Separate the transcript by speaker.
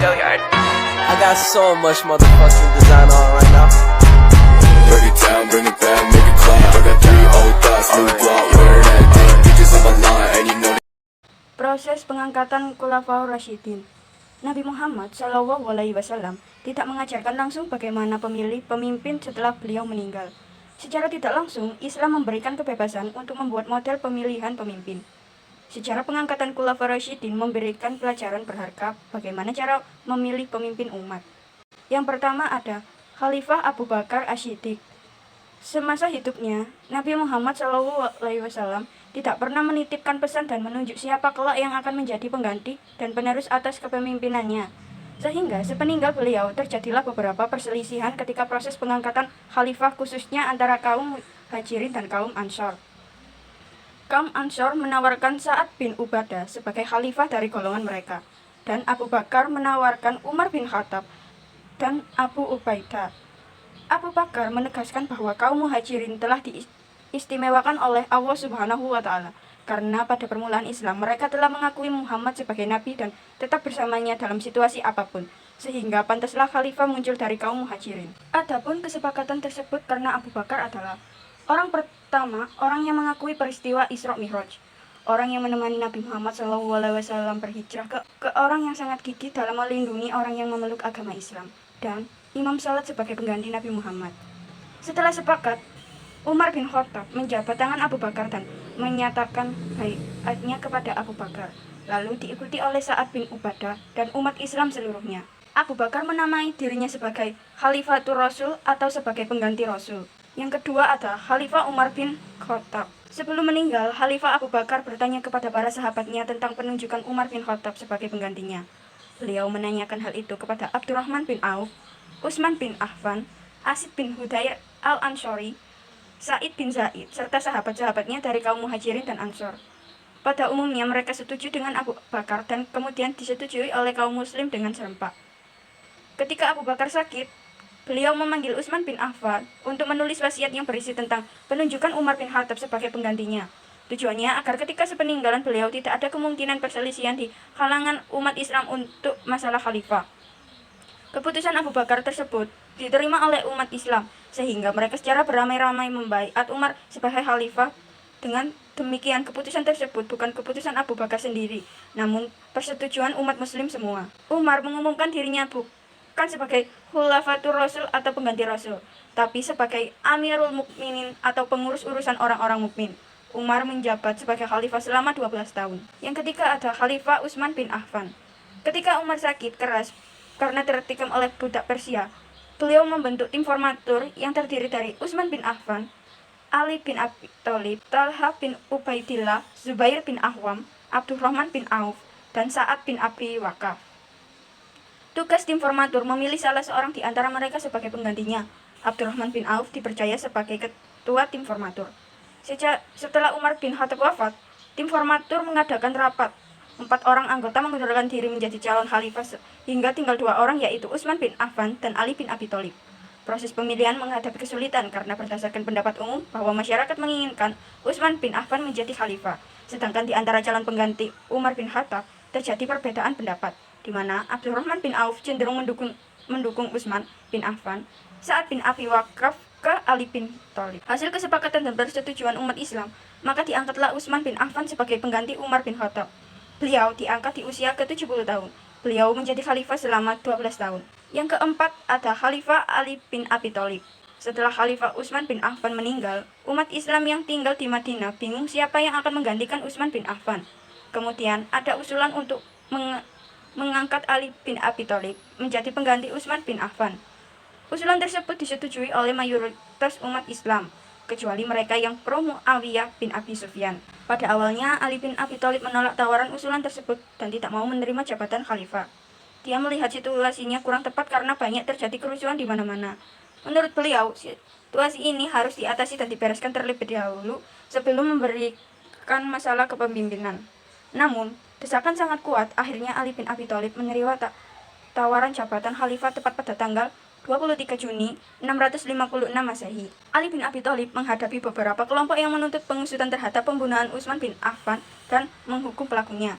Speaker 1: I got so much motherfucking design on right now.
Speaker 2: Break it down, bring it back, make it clap. I got 3 old thoughts, new block, wear that thing. Bitches on my line, and you know.
Speaker 3: Proses pengangkatan Khulafaur Rasyidin. Nabi Muhammad SAW tidak mengajarkan langsung bagaimana memilih pemimpin setelah beliau meninggal. Secara tidak langsung, Islam memberikan kebebasan untuk membuat model pemilihan pemimpin. Secara pengangkatan Khulafaur Rasyidin memberikan pelajaran berharga bagaimana cara memilih pemimpin umat. Yang pertama ada Khalifah Abu Bakar As-Siddiq. Semasa hidupnya, Nabi Muhammad SAW tidak pernah menitipkan pesan dan menunjuk siapa kelak yang akan menjadi pengganti dan penerus atas kepemimpinannya. Sehingga sepeninggal beliau terjadilah beberapa perselisihan ketika proses pengangkatan khalifah khususnya antara kaum Muhajirin dan kaum Ansor. Kaum Ansor menawarkan Sa'ad bin Ubadah sebagai khalifah dari golongan mereka, dan Abu Bakar menawarkan Umar bin Khattab dan Abu Ubaidah. Abu Bakar menegaskan bahwa kaum Muhajirin telah diistimewakan oleh Allah Subhanahu wa Ta'ala karena pada permulaan Islam mereka telah mengakui Muhammad sebagai nabi dan tetap bersamanya dalam situasi apapun, sehingga pantaslah khalifah muncul dari kaum Muhajirin. Adapun kesepakatan tersebut karena Abu Bakar adalah orang pertama, orang yang mengakui peristiwa Isra Mi'raj, orang yang menemani Nabi Muhammad SAW berhijrah ke orang yang sangat gigih dalam melindungi orang yang memeluk agama Islam, dan imam salat sebagai pengganti Nabi Muhammad. Setelah sepakat, Umar bin Khattab menjabat tangan Abu Bakar dan menyatakan baiatnya kepada Abu Bakar, lalu diikuti oleh Sa'ad bin Ubadah dan umat Islam seluruhnya. Abu Bakar menamai dirinya sebagai Khalifatur Rasul atau sebagai pengganti Rasul. Yang kedua adalah Khalifah Umar bin Khattab. Sebelum meninggal, Khalifah Abu Bakar bertanya kepada para sahabatnya tentang penunjukan Umar bin Khattab sebagai penggantinya. Beliau menanyakan hal itu kepada Abdurrahman bin Auf, Utsman bin Affan, Asid bin Hudayr al-Anshari, Sa'id bin Zaid, serta sahabat-sahabatnya dari kaum Muhajirin dan Ansor. Pada umumnya mereka setuju dengan Abu Bakar dan kemudian disetujui oleh kaum muslim dengan serempak. Ketika Abu Bakar sakit, beliau memanggil Utsman bin Affan untuk menulis wasiat yang berisi tentang penunjukan Umar bin Khattab sebagai penggantinya. Tujuannya agar ketika sepeninggalan beliau tidak ada kemungkinan perselisihan di kalangan umat Islam untuk masalah khalifah. Keputusan Abu Bakar tersebut diterima oleh umat Islam, sehingga mereka secara beramai-ramai membaiat Umar sebagai khalifah. Dengan demikian, keputusan tersebut bukan keputusan Abu Bakar sendiri, namun persetujuan umat muslim semua. Umar mengumumkan dirinya bukan sebagai Khulafatur Rasul atau pengganti Rasul, tapi sebagai Amirul Mukminin atau pengurus urusan orang-orang mukmin. Umar menjabat sebagai khalifah selama 12 tahun. Yang ketiga ada Khalifah Utsman bin Affan. Ketika Umar sakit keras karena tertikam oleh budak Persia, beliau membentuk tim formatur yang terdiri dari Utsman bin Affan, Ali bin Abi Thalib, Talha bin Ubaidillah, Zubair bin Awwam, Abdurrahman bin Auf, dan Sa'ad bin Abi Waqqas. Tugas tim formatur memilih salah seorang di antara mereka sebagai penggantinya. Abdurrahman bin Auf dipercaya sebagai ketua tim formatur. Setelah Umar bin Khattab wafat, tim formatur mengadakan rapat. 4 orang anggota mengundurkan diri menjadi calon khalifah hingga tinggal 2 orang, yaitu Utsman bin Affan dan Ali bin Abi Thalib. Proses pemilihan menghadapi kesulitan karena berdasarkan pendapat umum bahwa masyarakat menginginkan Utsman bin Affan menjadi khalifah, sedangkan di antara calon pengganti Umar bin Khattab terjadi perbedaan pendapat, di mana Abdurrahman bin Auf cenderung mendukung Utsman bin Affan, Sa'ad bin Abi Waqqas ke Ali bin Thalib. Hasil kesepakatan dan persetujuan umat Islam, maka diangkatlah Utsman bin Affan sebagai pengganti Umar bin Khattab. Beliau diangkat di usia ke-70 tahun. Beliau menjadi khalifah selama 12 tahun. Yang keempat ada Khalifah Ali bin Abi Thalib. Setelah Khalifah Utsman bin Affan meninggal, umat Islam yang tinggal di Madinah bingung siapa yang akan menggantikan Utsman bin Affan. Kemudian ada usulan untuk mengangkat Ali bin Abi Thalib menjadi pengganti Utsman bin Affan. Usulan tersebut disetujui oleh mayoritas umat Islam, kecuali mereka yang pro Muawiyah bin Abi Sufyan. Pada awalnya, Ali bin Abi Thalib menolak tawaran usulan tersebut dan tidak mau menerima jabatan khalifah. Dia melihat situasinya kurang tepat karena banyak terjadi kerusuhan di mana-mana. Menurut beliau, situasi ini harus diatasi dan dibereskan terlebih dahulu sebelum memberikan masalah kepemimpinan. Namun, desakan sangat kuat, akhirnya Ali bin Abi Thalib menerima tawaran jabatan khalifah tepat pada tanggal 23 Juni 656 Masehi. Ali bin Abi Thalib menghadapi beberapa kelompok yang menuntut pengusutan terhadap pembunuhan Utsman bin Affan dan menghukum pelakunya.